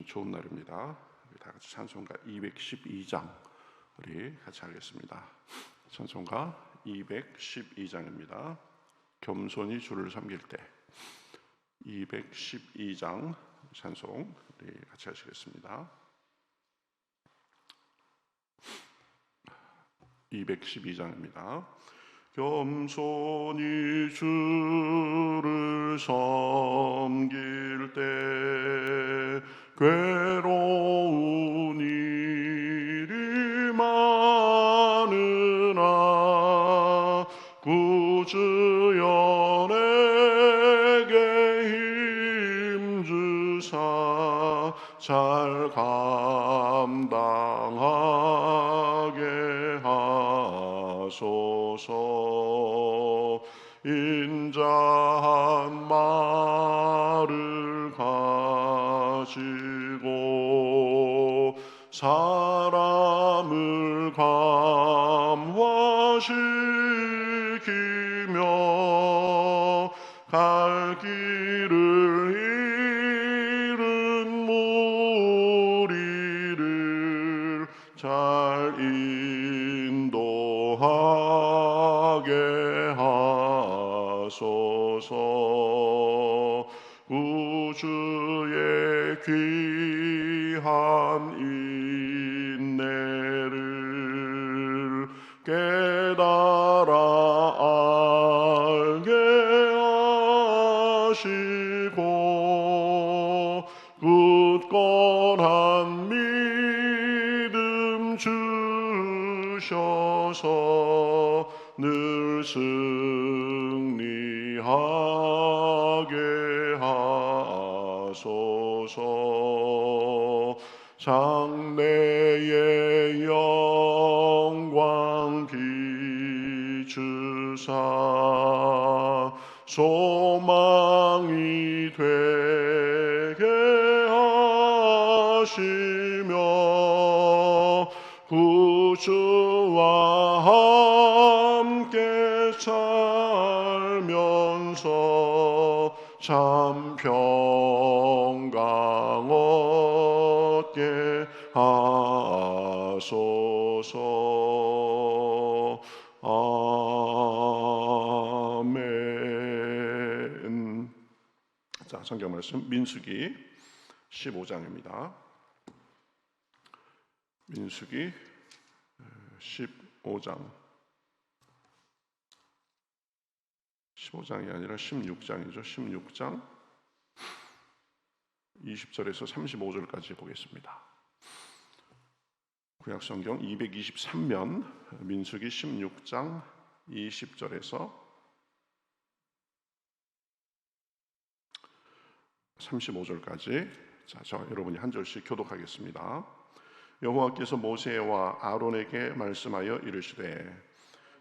좋은 날입니다. 우리 다 같이 찬송가 212장 우리 같이 하겠습니다. 찬송가 212장입니다. 겸손히 주를 섬길 때 212장 찬송 우리 같이 하시겠습니다. 212장입니다. 겸손히 주를 섬길 때 괴로운 일이 많으나 구주여 내게 힘주사 잘 감당하게 하소서. 인자한 말을 가지고 사람을 감화시키며 갈 길을 잃은 무리를 잘 인도하게 하소서. 구주의 귀한 인내를 깨달아 알게 하시고 굳건한 믿음 주셔서 늘 승리하게 하소서. 장래의 영광 비추사 소망이 되게 하시며 구주와 함께 살면서 참 평강 얻게 하소서. 아멘. 자, 성경 말씀 민수기 15장입니다. 민수기 15장이 아니라 16장이죠. 16장 20절에서 35절까지 보겠습니다. 구약성경 223면 민수기 16장 20절에서 35절까지 여러분이 한 절씩 교독하겠습니다. 여호와께서 모세와 아론에게 말씀하여 이르시되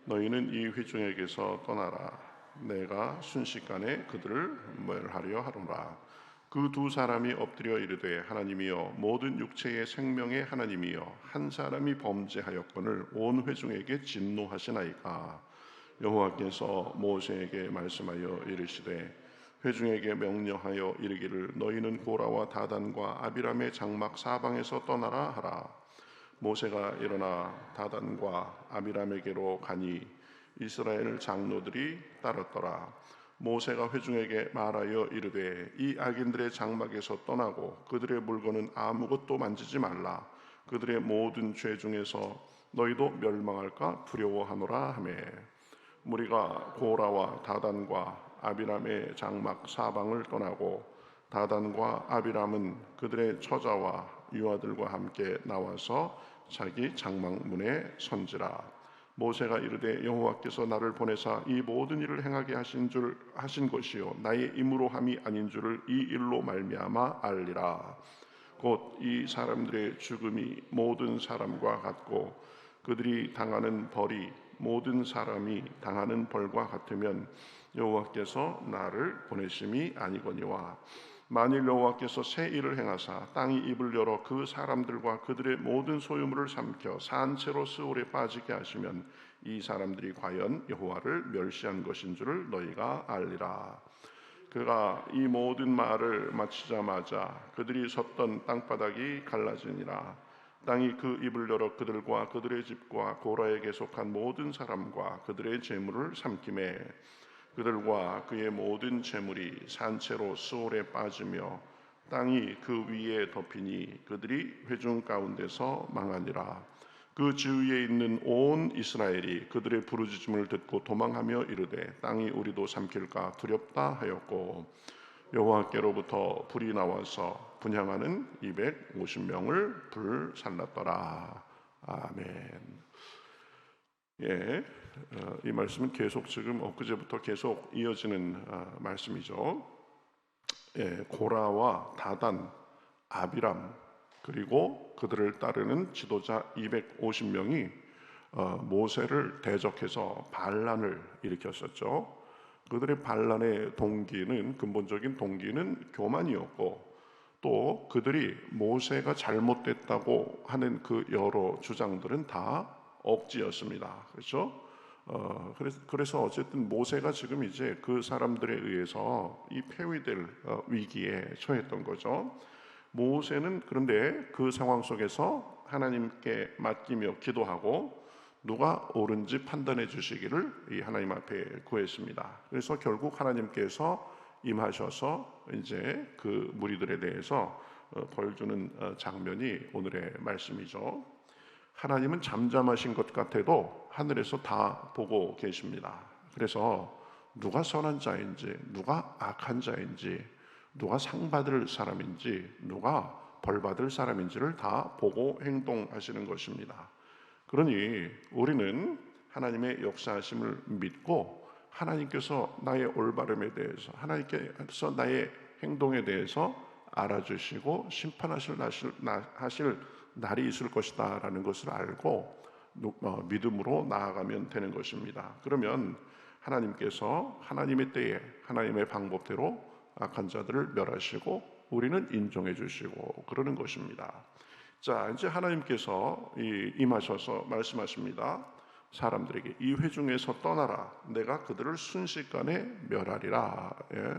너희는 이 회중에게서 떠나라. 내가 순식간에 그들을 멸하려 하노라. 그 두 사람이 엎드려 이르되 하나님이여 모든 육체의 생명의 하나님이여 한 사람이 범죄하였거늘 온 회중에게 진노하시나이까. 여호와께서 모세에게 말씀하여 이르시되 회중에게 명령하여 이르기를 너희는 고라와 다단과 아비람의 장막 사방에서 떠나라 하라. 모세가 일어나 다단과 아비람에게로 가니 이스라엘 장로들이 따랐더라. 모세가 회중에게 말하여 이르되 이 악인들의 장막에서 떠나고 그들의 물건은 아무것도 만지지 말라. 그들의 모든 죄 중에서 너희도 멸망할까 두려워하노라 하매 무리가 고라와 다단과 아비람의 장막 사방을 떠나고 다단과 아비람은 그들의 처자와 유아들과 함께 나와서 자기 장막 문에 선지라. 모세가 이르되 여호와께서 나를 보내사 이 모든 일을 행하게 하신 것이요 나의 임으로 함이 아닌 줄을 이 일로 말미암아 알리라. 곧 이 사람들의 죽음이 모든 사람과 같고 그들이 당하는 벌이 모든 사람이 당하는 벌과 같으면 여호와께서 나를 보내심이 아니거니와 만일 여호와께서 새 일을 행하사 땅이 입을 열어 그 사람들과 그들의 모든 소유물을 삼켜 산채로 스올에 빠지게 하시면 이 사람들이 과연 여호와를 멸시한 것인 줄을 너희가 알리라. 그가 이 모든 말을 마치자마자 그들이 섰던 땅바닥이 갈라지니라. 땅이 그 입을 열어 그들과 그들의 집과 고라에게 속한 모든 사람과 그들의 재물을 삼키매 그들과 그의 모든 재물이 산채로 수월에 빠지며 땅이 그 위에 덮이니 그들이 회중 가운데서 망하니라. 그 주위에 있는 온 이스라엘이 그들의 부르짖음을 듣고 도망하며 이르되 땅이 우리도 삼킬까 두렵다 하였고 여호와께로부터 불이 나와서 분향하는 250명을 불살랐더라. 아멘. 예, 이 말씀은 계속 지금 엊그제부터 계속 이어지는 말씀이죠. 예, 고라와 다단, 아비람 그리고 그들을 따르는 지도자 250명이 모세를 대적해서 반란을 일으켰었죠. 그들의 반란의 동기는 근본적인 동기는 교만이었고 또 그들이 모세가 잘못됐다고 하는 그 여러 주장들은 다 억지였습니다. 그렇죠? 그래서 어쨌든 모세가 지금 이제 그 사람들에 의해서 이 폐위될 위기에 처했던 거죠. 모세는 그런데 그 상황 속에서 하나님께 맡기며 기도하고 누가 옳은지 판단해 주시기를 이 하나님 앞에 구했습니다. 그래서 결국 하나님께서 임하셔서 이제 그 무리들에 대해서 벌 주는 장면이 오늘의 말씀이죠. 하나님은 잠잠하신 것 같아도 하늘에서 다 보고 계십니다. 그래서 누가 선한 자인지 누가 악한 자인지 누가 상 받을 사람인지 누가 벌 받을 사람인지를 다 보고 행동하시는 것입니다. 그러니 우리는 하나님의 역사하심을 믿고 하나님께서 나의 올바름에 대해서 하나님께서 나의 행동에 대해서 알아주시고 심판하실 날이 있을 것이다 라는 것을 알고 믿음으로 나아가면 되는 것입니다. 그러면 하나님께서 하나님의 때에 하나님의 방법대로 악한 자들을 멸하시고 우리는 인정해 주시고 그러는 것입니다. 자, 이제 하나님께서 임하셔서 말씀하십니다. 사람들에게 이 회중에서 떠나라. 내가 그들을 순식간에 멸하리라. 예.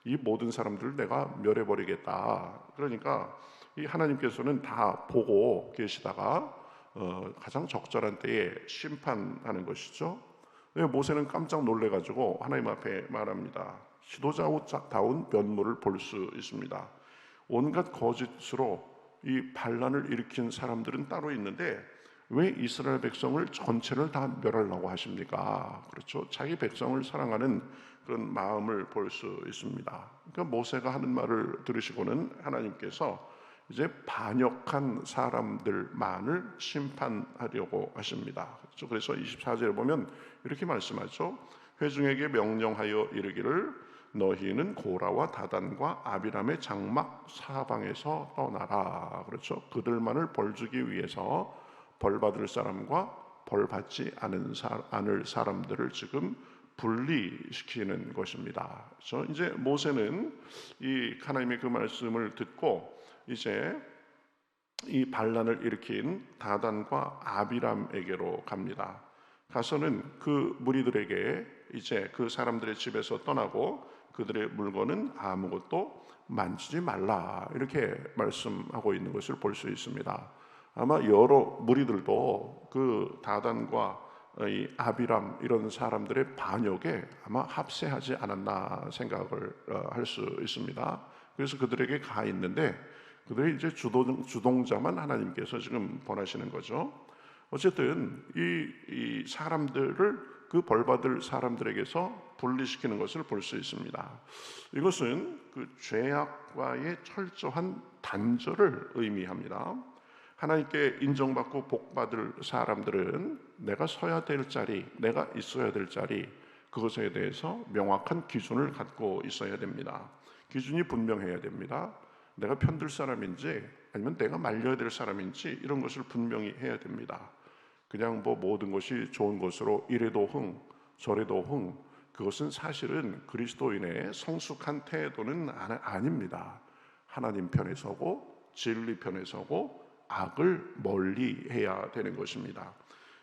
이 모든 사람들을 내가 멸해버리겠다. 그러니까 이 하나님께서는 다 보고 계시다가 가장 적절한 때에 심판하는 것이죠. 모세는 깜짝 놀래가지고 하나님 앞에 말합니다. 지도자다운 면모를 볼 수 있습니다. 온갖 거짓으로 이 반란을 일으킨 사람들은 따로 있는데 왜 이스라엘 백성을 전체를 다 멸하려고 하십니까? 그렇죠. 자기 백성을 사랑하는 그런 마음을 볼 수 있습니다. 그러니까 모세가 하는 말을 들으시고는 하나님께서 이제 반역한 사람들만을 심판하려고 하십니다. 그렇죠? 그래서 24절에 보면 이렇게 말씀하죠. 회중에게 명령하여 이르기를 너희는 고라와 다단과 아비람의 장막 사방에서 떠나라. 그렇죠? 그들만을 벌주기 위해서 벌받을 사람과 벌받지 않을 사람들을 지금 분리시키는 것입니다. 그렇죠? 이제 모세는 이 하나님의 그 말씀을 듣고 이제 이 반란을 일으킨 다단과 아비람에게로 갑니다. 가서는 그 무리들에게 이제 그 사람들의 집에서 떠나고 그들의 물건은 아무것도 만지지 말라 이렇게 말씀하고 있는 것을 볼 수 있습니다. 아마 여러 무리들도 그 다단과 이 아비람 이런 사람들의 반역에 아마 합세하지 않았나 생각을 할 수 있습니다. 그래서 그들에게 가 있는데 그들의 이제 주동자만 하나님께서 지금 권하시는 거죠. 어쨌든 이 사람들을 그 벌받을 사람들에게서 분리시키는 것을 볼 수 있습니다. 이것은 그 죄악과의 철저한 단절을 의미합니다. 하나님께 인정받고 복받을 사람들은 내가 서야 될 자리, 내가 있어야 될 자리, 그것에 대해서 명확한 기준을 갖고 있어야 됩니다. 기준이 분명해야 됩니다. 내가 편들 사람인지 아니면 내가 말려야 될 사람인지 이런 것을 분명히 해야 됩니다. 그냥 모든 것이 좋은 것으로 이래도 흥 저래도 흥, 그것은 사실은 그리스도인의 성숙한 태도는 아닙니다. 하나님 편에 서고 진리 편에 서고 악을 멀리해야 되는 것입니다.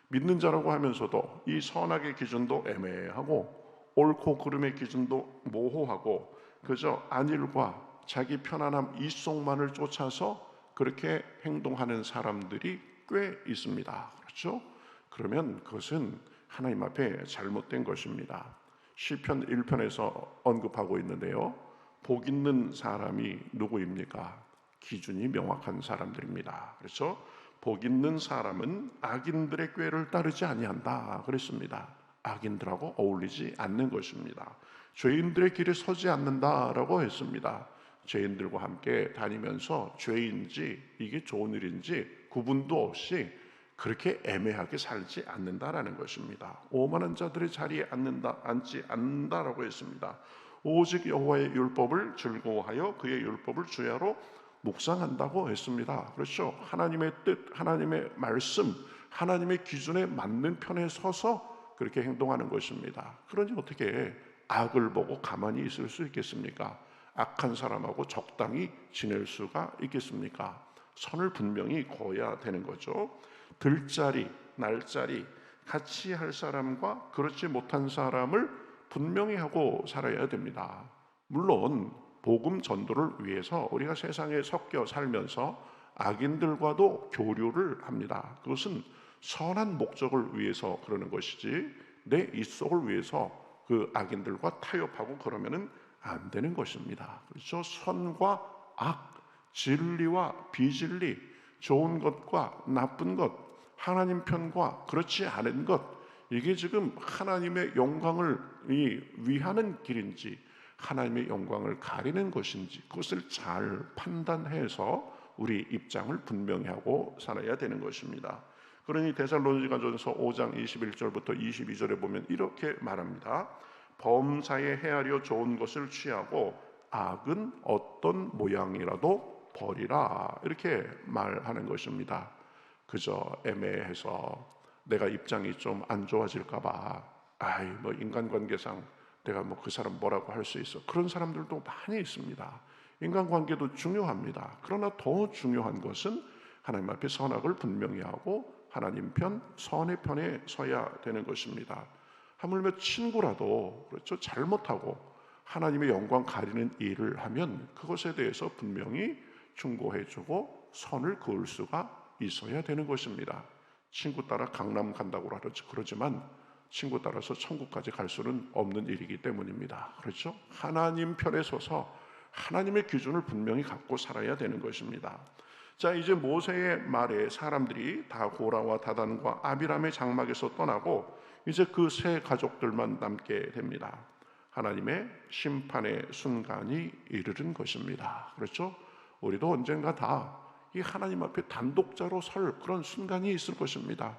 믿는 자라고 하면서도 이 선악의 기준도 애매하고 옳고 그름의 기준도 모호하고 그저 안일과 자기 편안함 이 속만을 쫓아서 그렇게 행동하는 사람들이 꽤 있습니다. 그렇죠? 그러면 그것은 하나님 앞에 잘못된 것입니다. 시편 1편에서 언급하고 있는데요, 복 있는 사람이 누구입니까? 기준이 명확한 사람들입니다. 그렇죠? 복 있는 사람은 악인들의 꾀를 따르지 아니한다 그랬습니다. 악인들하고 어울리지 않는 것입니다. 죄인들의 길에 서지 않는다라고 했습니다. 죄인들과 함께 다니면서 죄인지 이게 좋은 일인지 구분도 없이 그렇게 애매하게 살지 않는다라는 것입니다. 오만한 자들의 자리에 앉지 않는다라고 했습니다. 오직 여호와의 율법을 즐거워하여 그의 율법을 주야로 묵상한다고 했습니다. 그렇죠? 하나님의 뜻, 하나님의 말씀, 하나님의 기준에 맞는 편에 서서 그렇게 행동하는 것입니다. 그러니 어떻게 악을 보고 가만히 있을 수 있겠습니까? 악한 사람하고 적당히 지낼 수가 있겠습니까? 선을 분명히 그어야 되는 거죠. 들자리, 날자리 같이 할 사람과 그렇지 못한 사람을 분명히 하고 살아야 됩니다. 물론 복음 전도를 위해서 우리가 세상에 섞여 살면서 악인들과도 교류를 합니다. 그것은 선한 목적을 위해서 그러는 것이지 내 입속을 위해서 그 악인들과 타협하고 그러면은 안 되는 것입니다. 그렇죠? 선과 악, 진리와 비진리, 좋은 것과 나쁜 것, 하나님 편과 그렇지 않은 것, 이게 지금 하나님의 영광을 위하는 길인지 하나님의 영광을 가리는 것인지 그것을 잘 판단해서 우리 입장을 분명히 하고 살아야 되는 것입니다. 그러니 데살로니가전서 5장 21절부터 22절에 보면 이렇게 말합니다. 범사에 헤아려 좋은 것을 취하고 악은 어떤 모양이라도 버리라, 이렇게 말하는 것입니다. 그저 애매해서 내가 입장이 좀 안 좋아질까봐 뭐 인간관계상 내가 뭐 그 사람 뭐라고 할 수 있어, 그런 사람들도 많이 있습니다. 인간관계도 중요합니다. 그러나 더 중요한 것은 하나님 앞에 선악을 분명히 하고 하나님 편, 선의 편에 서야 되는 것입니다. 하물며 친구라도 그렇죠, 잘못하고 하나님의 영광 가리는 일을 하면 그것에 대해서 분명히 충고해주고 선을 그을 수가 있어야 되는 것입니다. 친구 따라 강남 간다고 그러지만 친구 따라서 천국까지 갈 수는 없는 일이기 때문입니다. 그렇죠? 하나님 편에 서서 하나님의 기준을 분명히 갖고 살아야 되는 것입니다. 자, 이제 모세의 말에 사람들이 다 고라와 다단과 아비람의 장막에서 떠나고 이제 그 세 가족들만 남게 됩니다. 하나님의 심판의 순간이 이르는 것입니다. 그렇죠? 우리도 언젠가 다 이 하나님 앞에 단독자로 설 그런 순간이 있을 것입니다.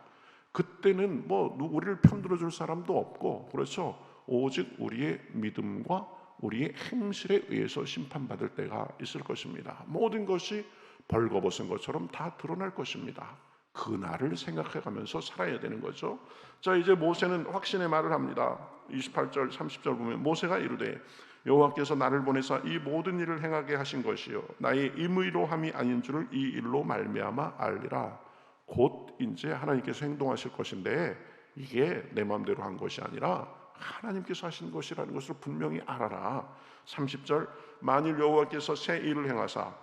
그때는 뭐 우리를 편들어줄 사람도 없고, 그렇죠? 오직 우리의 믿음과 우리의 행실에 의해서 심판받을 때가 있을 것입니다. 모든 것이 벌거벗은 것처럼 다 드러날 것입니다. 그날을 생각해가면서 살아야 되는 거죠. 자, 이제 모세는 확신의 말을 합니다. 28절 30절 보면 모세가 이르되 여호와께서 나를 보내사 이 모든 일을 행하게 하신 것이요 나의 임의로함이 아닌 줄을 이 일로 말미암아 알리라. 곧 이제 하나님께서 행동하실 것인데 이게 내 마음대로 한 것이 아니라 하나님께서 하신 것이라는 것을 분명히 알아라. 30절 만일 여호와께서 새 일을 행하사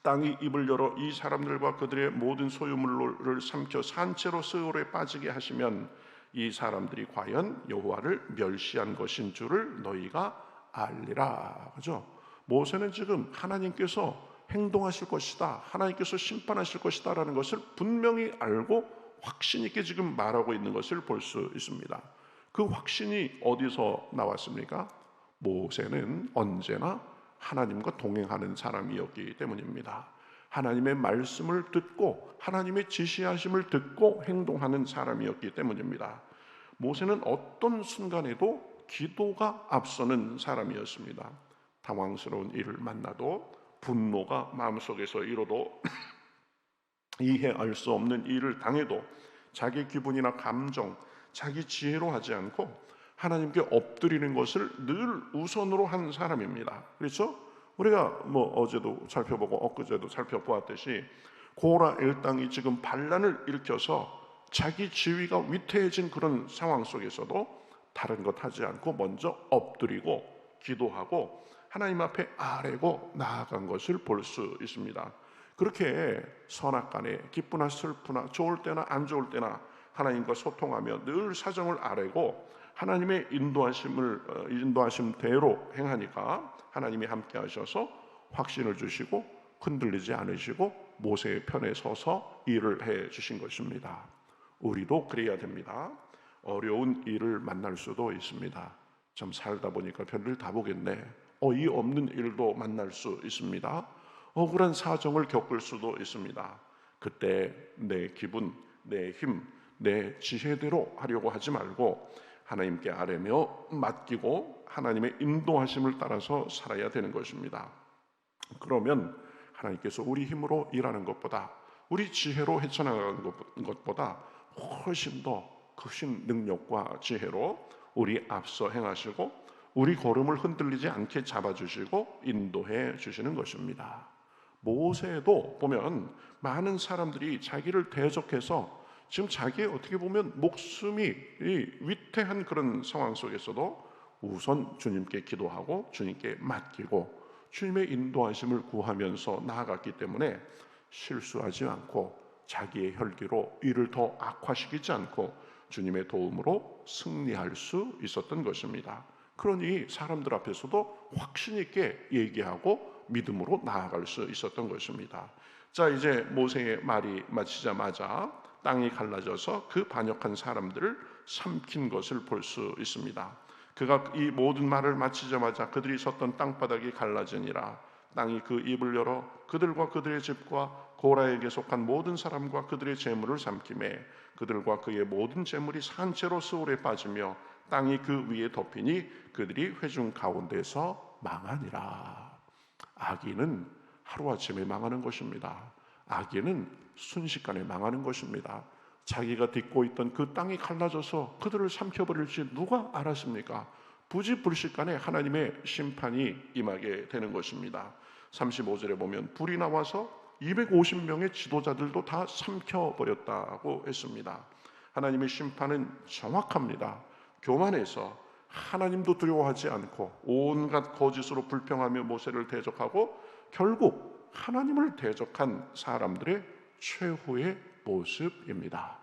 땅이 입을 열어 이 사람들과 그들의 모든 소유물을 삼켜 산채로 스올에 빠지게 하시면 이 사람들이 과연 여호와를 멸시한 것인 줄을 너희가 알리라. 그죠? 모세는 지금 하나님께서 행동하실 것이다, 하나님께서 심판하실 것이다 라는 것을 분명히 알고 확신 있게 지금 말하고 있는 것을 볼 수 있습니다. 그 확신이 어디서 나왔습니까? 모세는 언제나 하나님과 동행하는 사람이었기 때문입니다. 하나님의 말씀을 듣고 하나님의 지시하심을 듣고 행동하는 사람이었기 때문입니다. 모세는 어떤 순간에도 기도가 앞서는 사람이었습니다. 당황스러운 일을 만나도, 분노가 마음속에서 일어도, 이해할 수 없는 일을 당해도 자기 기분이나 감정, 자기 지혜로 하지 않고 하나님께 엎드리는 것을 늘 우선으로 한 사람입니다. 그렇죠? 우리가 뭐 어제도 살펴보고 엊그제도 살펴보았듯이 고라 일당이 지금 반란을 일으켜서 자기 지위가 위태해진 그런 상황 속에서도 다른 것 하지 않고 먼저 엎드리고 기도하고 하나님 앞에 아뢰고 나아간 것을 볼 수 있습니다. 그렇게 선악간에 기쁘나 슬프나 좋을 때나 안 좋을 때나 하나님과 소통하며 늘 사정을 아뢰고 하나님의 인도하심대로 행하니까 하나님이 함께 하셔서 확신을 주시고 흔들리지 않으시고 모세의 편에 서서 일을 해 주신 것입니다. 우리도 그래야 됩니다. 어려운 일을 만날 수도 있습니다. 좀 살다 보니까 별일 다 보겠네. 어이없는 일도 만날 수 있습니다. 억울한 사정을 겪을 수도 있습니다. 그때 내 기분, 내 힘, 내 지혜대로 하려고 하지 말고 하나님께 아뢰며 맡기고 하나님의 인도하심을 따라서 살아야 되는 것입니다. 그러면 하나님께서 우리 힘으로 일하는 것보다, 우리 지혜로 헤쳐나가는 것보다 훨씬 더 크신 능력과 지혜로 우리 앞서 행하시고 우리 걸음을 흔들리지 않게 잡아주시고 인도해 주시는 것입니다. 모세도 보면 많은 사람들이 자기를 대적해서 지금 자기의 어떻게 보면 목숨이 위태한 그런 상황 속에서도 우선 주님께 기도하고 주님께 맡기고 주님의 인도하심을 구하면서 나아갔기 때문에 실수하지 않고 자기의 혈기로 일을 더 악화시키지 않고 주님의 도움으로 승리할 수 있었던 것입니다. 그러니 사람들 앞에서도 확신 있게 얘기하고 믿음으로 나아갈 수 있었던 것입니다. 자, 이제 모세의 말이 마치자마자 땅이 갈라져서 그 반역한 사람들을 삼킨 것을 볼 수 있습니다. 그가 이 모든 말을 마치자마자 그들이 섰던 땅바닥이 갈라지니라. 땅이 그 입을 열어 그들과 그들의 집과 고라에게 속한 모든 사람과 그들의 재물을 삼키매 그들과 그의 모든 재물이 산채로 스올에 빠지며 땅이 그 위에 덮이니 그들이 회중 가운데서 망하니라. 악인은 하루아침에 망하는 것입니다. 악인은 순식간에 망하는 것입니다. 자기가 딛고 있던 그 땅이 갈라져서 그들을 삼켜버릴지 누가 알았습니까? 부지불식간에 하나님의 심판이 임하게 되는 것입니다. 35절에 보면 불이 나와서 250명의 지도자들도 다 삼켜버렸다고 했습니다. 하나님의 심판은 정확합니다. 교만해서 하나님도 두려워하지 않고 온갖 거짓으로 불평하며 모세를 대적하고 결국 하나님을 대적한 사람들의 최후의 모습입니다.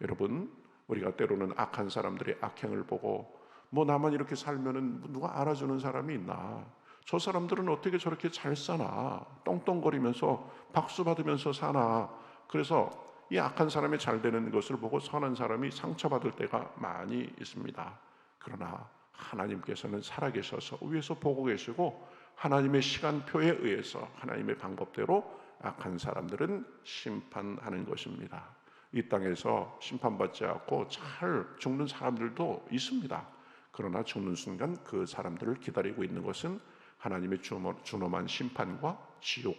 여러분, 우리가 때로는 악한 사람들의 악행을 보고 나만 이렇게 살면은 누가 알아주는 사람이 있나? 저 사람들은 어떻게 저렇게 잘 사나? 떵떵거리면서 박수 받으면서 사나? 그래서 이 악한 사람이 잘 되는 것을 보고 선한 사람이 상처받을 때가 많이 있습니다. 그러나 하나님께서는 살아계셔서 위에서 보고 계시고 하나님의 시간표에 의해서 하나님의 방법대로 악한 사람들은 심판하는 것입니다. 이 땅에서 심판받지 않고 잘 죽는 사람들도 있습니다. 그러나 죽는 순간 그 사람들을 기다리고 있는 것은 하나님의 준엄한 심판과 지옥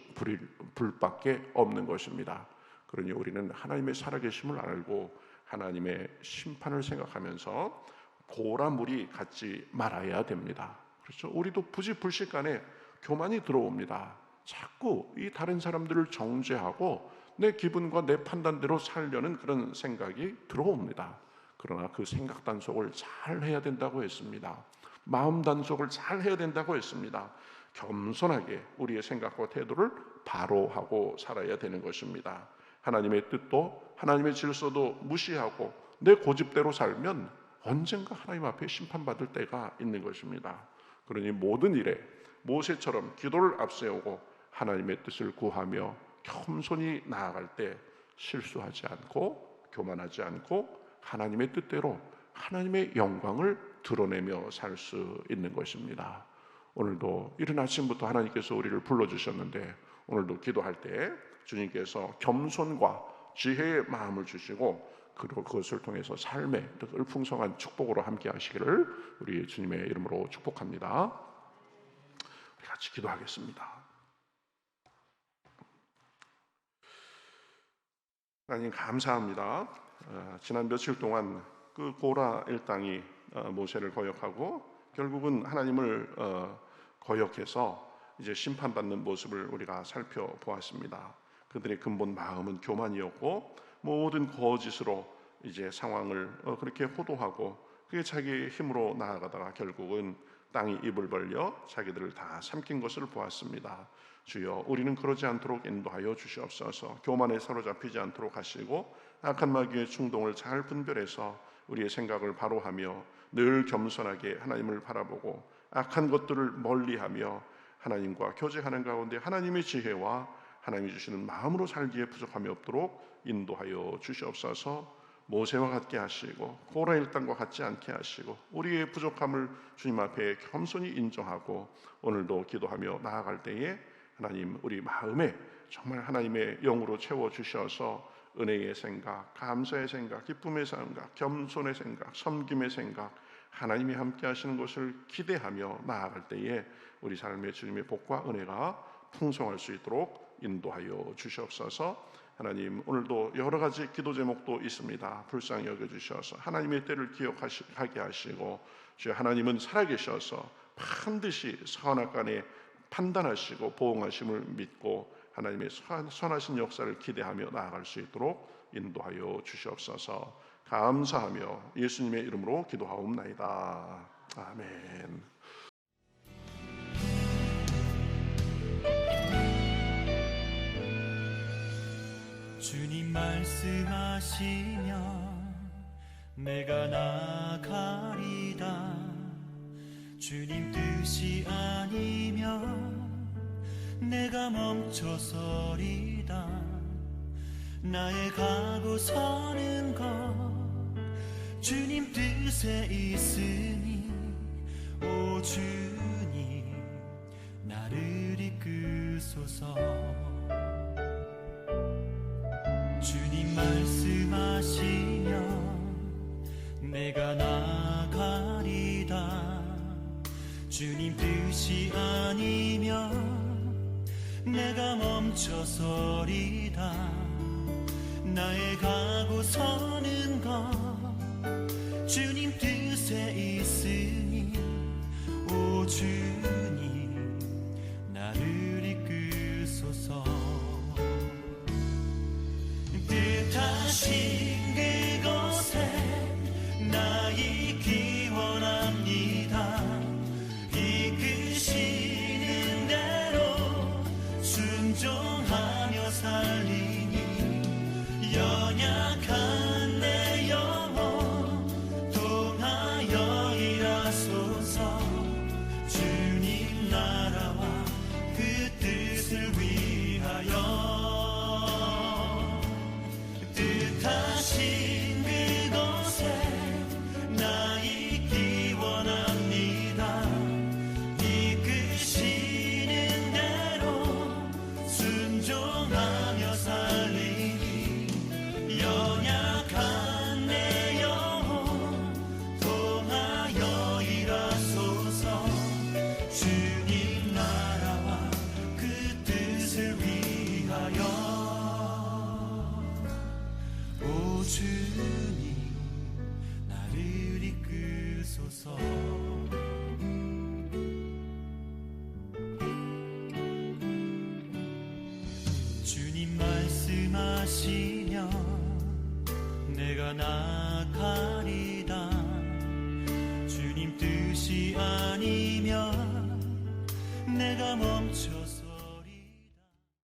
불밖에 없는 것입니다. 그러니 우리는 하나님의 살아계심을 알고 하나님의 심판을 생각하면서 고라물이 갖지 말아야 됩니다. 그렇죠? 우리도 부지불식간에 교만이 들어옵니다. 자꾸 이 다른 사람들을 정죄하고 내 기분과 내 판단대로 살려는 그런 생각이 들어옵니다. 그러나 그 생각 단속을 잘 해야 된다고 했습니다. 마음 단속을 잘 해야 된다고 했습니다. 겸손하게 우리의 생각과 태도를 바로 하고 살아야 되는 것입니다. 하나님의 뜻도 하나님의 질서도 무시하고 내 고집대로 살면 언젠가 하나님 앞에 심판받을 때가 있는 것입니다. 그러니 모든 일에 모세처럼 기도를 앞세우고 하나님의 뜻을 구하며 겸손히 나아갈 때 실수하지 않고 교만하지 않고 하나님의 뜻대로 하나님의 영광을 드러내며 살 수 있는 것입니다. 오늘도 이른 아침부터 하나님께서 우리를 불러주셨는데 오늘도 기도할 때 주님께서 겸손과 지혜의 마음을 주시고 그리고 그것을 통해서 삶의 풍성한 축복으로 함께 하시기를 우리 주님의 이름으로 축복합니다. 우리 같이 기도하겠습니다. 하나님 감사합니다. 지난 며칠 동안 그 고라 일당이 모세를 거역하고 결국은 하나님을 거역해서 이제 심판받는 모습을 우리가 살펴보았습니다. 그들의 근본 마음은 교만이었고 모든 거짓으로 이제 상황을 그렇게 호도하고 그게 자기 힘으로 나아가다가 결국은 땅이 입을 벌려 자기들을 다 삼킨 것을 보았습니다. 주여, 우리는 그러지 않도록 인도하여 주시옵소서. 교만에 사로잡히지 않도록 하시고 악한 마귀의 충동을 잘 분별해서 우리의 생각을 바로 하며 늘 겸손하게 하나님을 바라보고 악한 것들을 멀리하며 하나님과 교제하는 가운데 하나님의 지혜와 하나님이 주시는 마음으로 살기에 부족함이 없도록 인도하여 주시옵소서. 모세와 같게 하시고 고라 일당과 같지 않게 하시고 우리의 부족함을 주님 앞에 겸손히 인정하고 오늘도 기도하며 나아갈 때에 하나님 우리 마음에 정말 하나님의 영으로 채워주셔서 은혜의 생각, 감사의 생각, 기쁨의 생각, 겸손의 생각, 섬김의 생각, 하나님이 함께 하시는 것을 기대하며 나아갈 때에 우리 삶의 주님의 복과 은혜가 풍성할 수 있도록 인도하여 주시옵소서. 하나님, 오늘도 여러 가지 기도 제목도 있습니다. 불쌍히 여겨주셔서 하나님의 때를 기억하게 하시고, 주여 하나님은 살아계셔서 반드시 선악간에 판단하시고 보응하심을 믿고 하나님의 선하신 역사를 기대하며 나아갈 수 있도록 인도하여 주시옵소서. 감사하며 예수님의 이름으로 기도하옵나이다. 아멘. 주님 말씀하시면 내가 나가리다. 주님 뜻이 아니면 내가 멈춰서리다. 나의 가고 서는 것 주님 뜻에 있으니 오 주님 나를 이끄소서. 주님 말씀하시면 내가 나가리다. 주님 뜻이 아니면 내가 멈춰서리다. 나의 가고 서는 것 주님 뜻에 있으니 오 주님 나를 이끄소서. 뜻하신 그곳에 나 있기 원합니다. 이끄시는 대로 순종하며 살리니 연약한 내 영혼 통하여 일하소서. 주님 나라와 그 뜻을 위하여 뜻하신 그곳에 나 있기 원합니다. 이끄시는 대로 순종하며 살리니 연약한 내 영혼 통하여 일하소서. 주님 나라와 그 뜻을 위하여 오 주님 나를 이끄소서. 주님 말씀하시면 내가 나가리다. 주님 뜻이 아니면 내가 멈춰